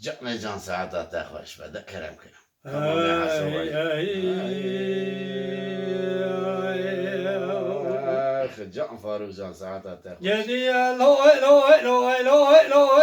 جان جان سعادت خوش بده کرم کرم جان فاروق جان سعادت خوش يدي لو لو لو لو لو لو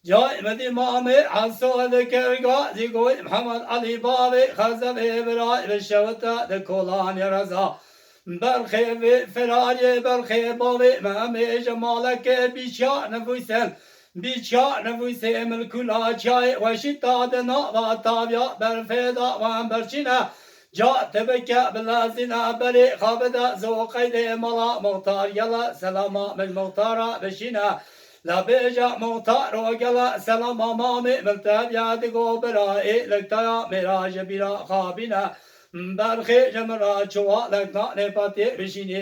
جاي مدي مامي حصو ذكر زيقول محمد علي بابي خزم إبراي بالشوطة دكولان يرزا برخي فراجي برخي بابي مامي جمالك بيشا نفوسن بيشا نفوسن من كل شاي وشتا دنا وطابيا برفيدا وانبرشنا جاء تبكى باللازنا بري خابدا زوقيد ملا مختار يلا سلاما من مختارا بشينا لا بيجا مختار وقلا سلام امامي ملتاب ياد قبرائي لكتايا مراج بلا خابنا برخي جمرا شوا لكنا نباتي بشيني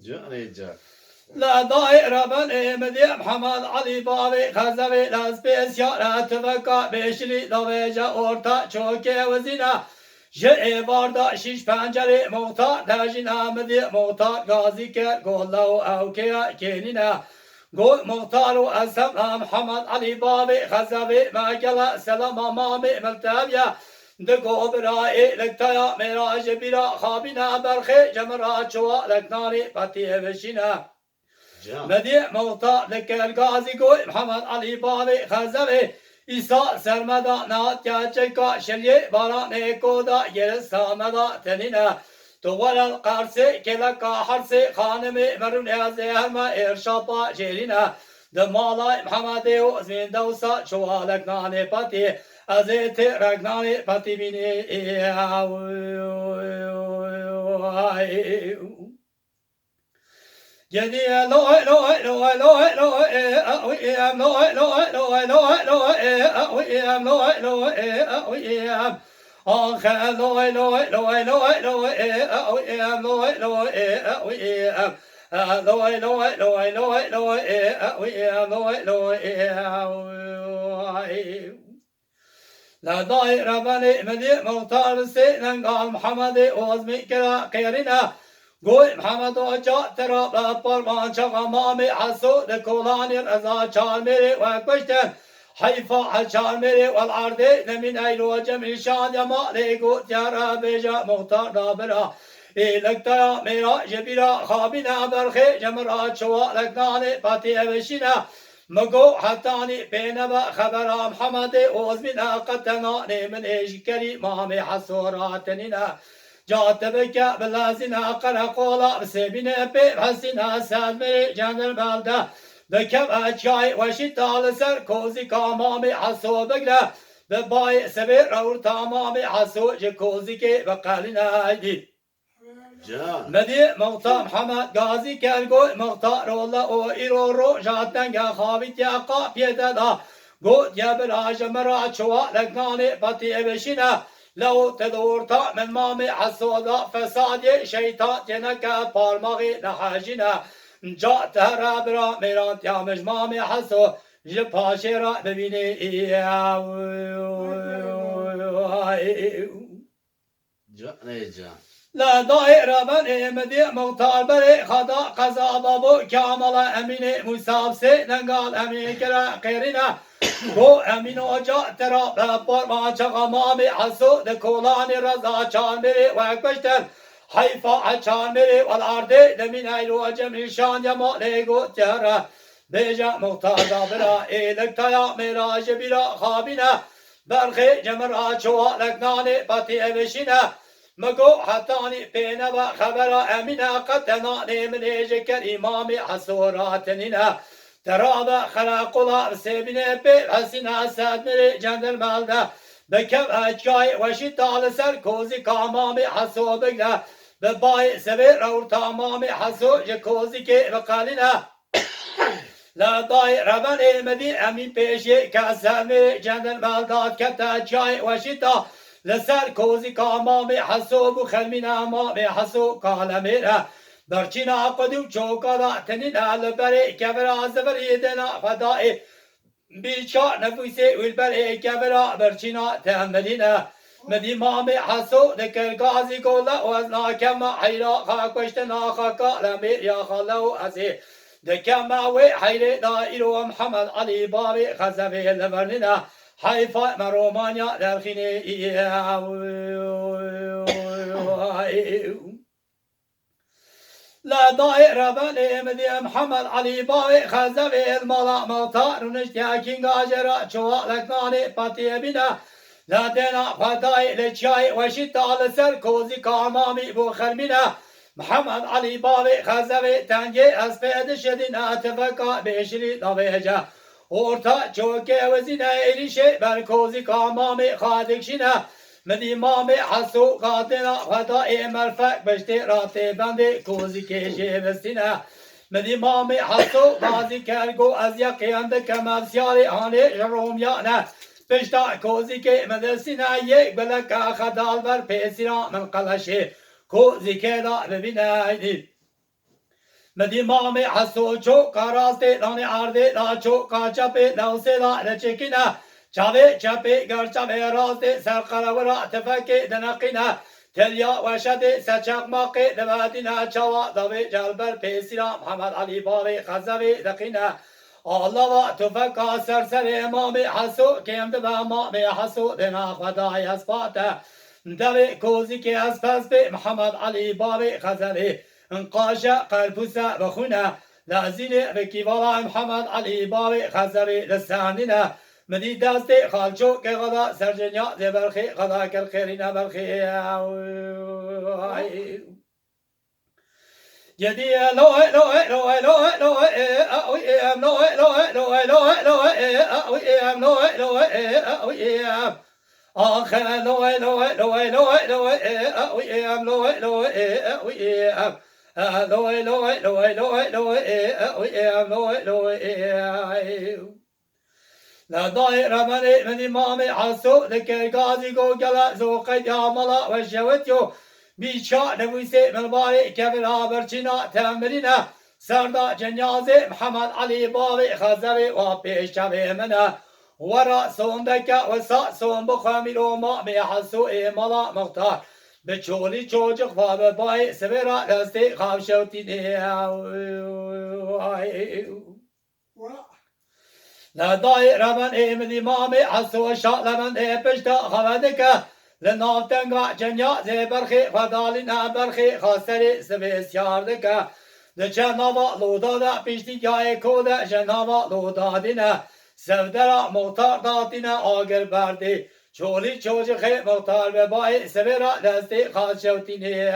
جاني جان لا دائرة بني مدي محمد علي بابي خزوي لاسبيس يارا تفكا بشري دويجا اورتا چوكي وزينا جرعي باردا شيش پنجري مختار داجينا مدي مختار غازي كر قولو اوكيا كينينا قول مختارو اسم محمد علي بابي خزوي ماكلا سلام امامي ملتابيا دقو برائي لكتايا مراج بلا خابنا برخي جمرا شوا لكناري باتي بشينا مدي مختار لكر غازي قول محمد علي بابي خزوي İsa sermeda naat gerçeka şerye baran ekoda yere sameda tenine tuvalal karse kelaka harse hanemi merun ezehma erşapa cerine de malay Muhammed'e o zindavsa çoğalak nane pati azete ragnane pati bini Jadi loy loy loy loy loy am loy loy loy loy loy am loy loy am ah loy loy loy loy loy am loy loy am loy loy loy loy loy am loy loy لا ضاير بني مدي مختار سيدنا قال محمد وزمي كلا قيرنا قول محمد وجاء ترى بابر شغا مامي حسو دكولاني رزا شارميري وكشتن حيفا حشارميري والعرض من ايلو جميل شان يما ليقو تيارا بيجا مختار دابرا لكتا ميرا جبيرا خابنا برخي جمرات شوا لكناني باتي بشينا مقو حتاني بينما خبر محمد وزمنا قتناني من ايشكري مامي حسوراتننا جات بك بلازنا قرا قولا بسبنا بحسنا سالمي جان البلدة بكم أشياء وشتال سر كوزي كامامي حسو بقلا بباي سبير اور تامامي حسو جكوزي كي بقالنا ايدي مدي مختار محمد غازي كالقو مختار الله او ايرو جاتن يا خابت يا قابيتا دا قوت يا براج مرا شوا لقناني باتي ابشنا لو تدور تا من مامي حسودا فساد شيطان جنكا بارمغي نحاجنا جات هرابرا ميرات يا مش مامي حسو جباشرا ببيني جان لا دائرة بني مدي مختار بري خدا قزا بابو كاملا اميني مصاب سيدنا قال امين كرا قيرنا بو امين وجا ترى بابر ما شغا مامي حسو دكولاني رزا شامري وكشتن حيفا شامري والارض دمين ايلو جميل شان يما ليقو ترى بيجا مختار دابرا ايلك تايا مراج بلا خابنا برخي جمرا شوا لكناني باتي ابشنا مقو حتاني بينما خبر امنا قتناني من ايجكر امامي حسوراتننا ترابا خلق الله سيبنا بحسنا سادمري جند المالده بكم اجاي وشتال سر كوزي كامامي حسو بقنا بباي سبير اور تامامي حسو جكوزي كي بقالنا لا ضاي ربني مدي امين بيشي كاسامي جند المالدات كتا اجاي وشتا لسر کوزی که امام حسو بو خلمین امام حسو کالمیره برچینا قدو چوکا دا تنین لبری کبرا زبری دنا خدای بیچار نفوسی والبری کبرا برچینا تهملینا مدی مام حسو دکر گازی گولا وزنا کما حیرا خاکشتنا خاکا لمیر یا خالو ازی دکما وی حیر دائرو محمد علی بابی خزبی لبرننا حیفا مرومانیا درخینی لا دائرة بني مدي محمد علي باوي خزبي المالا مطار نشتيا كينغا جرا شوالك ناني باتي بنا لا دينا فداي لشاي وشتا لسر كوزي كامامي بو خرمنا محمد علي باوي خزبي تنجي اسبيد شدنا تفكا بشري طبيجا orta çok evzine erişe ben kozi kamami khadikşine medi mami hasu kadena hata emerfek beşte rate bende kozi keşe vestine medi mami hasu bazi kergo az yakıyanda kemersyali hane jerom yana beşta kozi ke medesine yek beleka khadal ver pesira men qalaşe kozi ke da bebinaydi مدی مام حسو چو کاراسته دانی آرده دا چو کاچپه دوسه دا رچکینا چاوه چپه گر چاوه راسته سرقرورا تفکه دنقینا تلیا وشده سچاق ماقه دوادینا چوا دوه جلبر پیسینا محمد علی باوی خزوی دقینا الله و تفکا سرسر امام حسو کم دو امام حسو دنا خدای اسپاته دوه کوزی که از پس به محمد علی باوی خزوی انقاشا قلبوسا بخونا لازين بكيوالا محمد علي باوي خزري لساننا مدي داستي خالشو كغدا سرجنيا زبرخي غدا كالخيرين برخي يدي لو لو لو لو لو لو لو لو لو آخر لو لو لو لو لو لا دائرة من إمام حسو ذكر قاضي قو قلا زوقت يا ملا وشوتيو بيشا نويسي من باري كبر برچنا تمرنا سردا جنازي محمد علي باوي خزوي وبيش شبه منا ورا صندك وسا صن بخامل وما بحسو ملا مختار بچولی چوچق و بای سبرا دستی خواب شوتی لدای رمن ایمدی مامی حسو شا لمن پشتا خوادک لنافتنگا جنیا زبرخی خدالین برخی خاصری سبیسیاردک لچناوا لودا دا پشتی جای کودا جناوا لودا دینا سودرا مختار داتینا آگر بردی چولی چوچه خیلی مختار به بای سبرا دستی خواهد شوتینه